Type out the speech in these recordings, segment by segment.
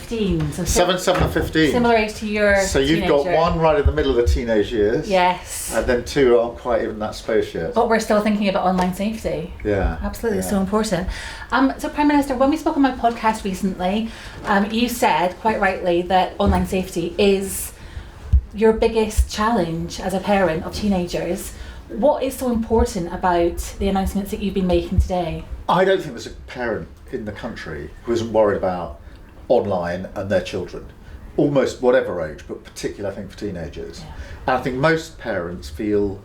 15. So 7, 7 and 15. Similar age to your So you've got one right in the middle of the teenage years. Yes. And then two aren't quite even that space yet. But we're still thinking about online safety. Yeah. Absolutely, yeah. it's so important. So Prime Minister, when we spoke on my podcast recently, you said quite rightly that online safety is your biggest challenge as a parent of teenagers. What is so important about the announcements that you've been making today? I don't think there's a parent in the country who isn't worried about online and their children, almost whatever age, but particularly I think for teenagers. Yeah. And I think most parents feel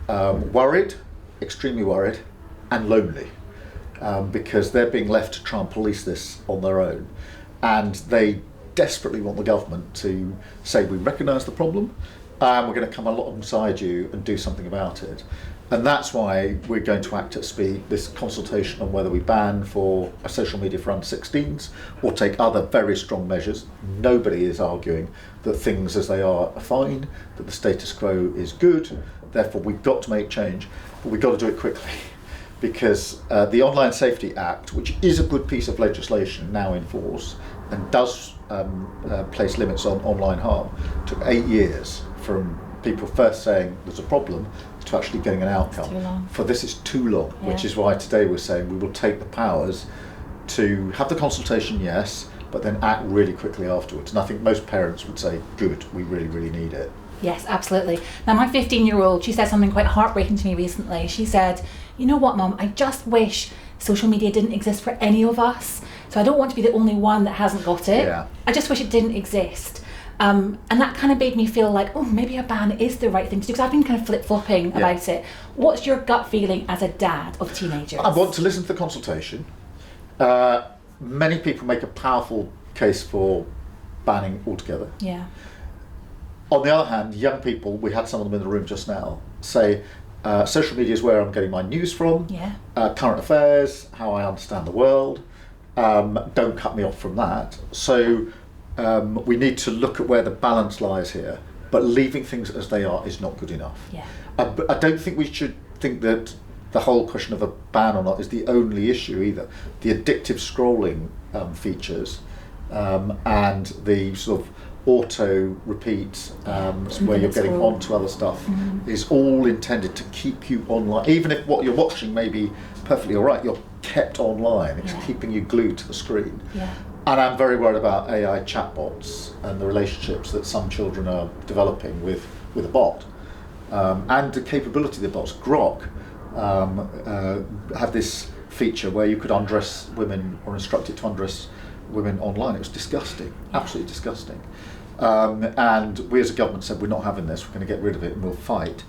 worried, extremely worried, and lonely because they're being left to try and police this on their own. And they desperately want the government to say, we recognise the problem, and we're going to come alongside you and do something about it. And that's why we're going to act at speed, this consultation on whether we ban for social media for under 16s or take other very strong measures. Nobody is arguing that things as they are fine, that the status quo is good, therefore we've got to make change, but we've got to do it quickly. Because the Online Safety Act, which is a good piece of legislation now in force and does place limits on online harm, took 8 years from people first saying there's a problem to actually getting an outcome. For this it's too long, which is why today we're saying we will take the powers to have the consultation, yes, but then act really quickly afterwards. And I think most parents would say, good, we really, really need it. Yes, absolutely. Now my 15-year-old, she said something quite heartbreaking to me recently. She said, you know what, Mum, I just wish social media didn't exist for any of us. So I don't want to be the only one that hasn't got it. Yeah. I just wish it didn't exist. And that kind of made me feel like, oh, maybe a ban is the right thing to do, because I've been kind of flip-flopping about it. What's your gut feeling as a dad of teenagers? I want to listen to the consultation. Many people make a powerful case for banning altogether. Yeah. On the other hand, young people, we had some of them in the room just now, say social media is where I'm getting my news from, current affairs, how I understand the world, don't cut me off from that. So we need to look at where the balance lies here, but leaving things as they are is not good enough. Yeah. I don't think we should think that the whole question of a ban or not is the only issue either. The addictive scrolling features and the sort of auto repeat where you're getting onto other stuff is all intended to keep you online. Even if what you're watching may be perfectly all right, you're kept online. It's keeping you glued to the screen. And I'm very worried about AI chatbots and the relationships that some children are developing with a bot. And the capability of the bots. Grok had this feature where you could undress women or instruct it to undress women online. It was disgusting, absolutely disgusting. And we as a government said, we're not having this, we're going to get rid of it and we'll fight.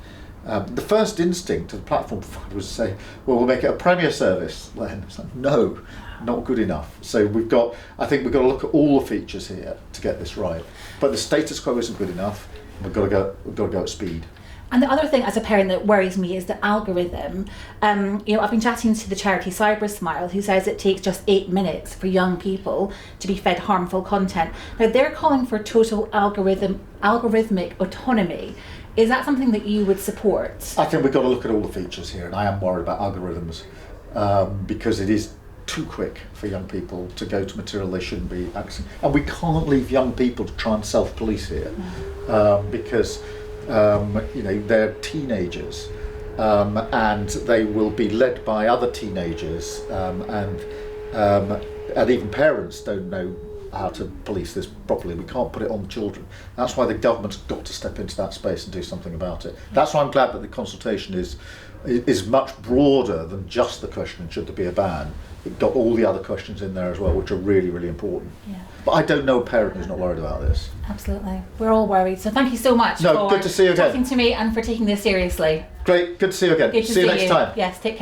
The first instinct of the platform provider was to say, well, we'll make it a premier service then. It's like, no, not good enough. So I think we've got to look at all the features here to get this right. But the status quo isn't good enough. We've got to go at speed. And the other thing as a parent that worries me is the algorithm. I've been chatting to the charity Cyber Smile, who says it takes just 8 minutes for young people to be fed harmful content. Now they're calling for total algorithmic autonomy. Is that something that you would support? I think we've got to look at all the features here, and I am worried about algorithms because it is too quick for young people to go to material they shouldn't be accessing. And we can't leave young people to try and self-police here because they're teenagers and they will be led by other teenagers and even parents don't know how to police this properly. We can't put it on children. That's why the government's got to step into that space and do something about it. That's why I'm glad that the consultation is much broader than just the question, should there be a ban? It got all the other questions in there as well, which are really, really important. Yeah. But I don't know a parent who's not worried about this. Absolutely. We're all worried. So thank you so much for good to see you again. Talking to me and for taking this seriously. Great. Good to see you again. Good to see you next time. Yes, take care.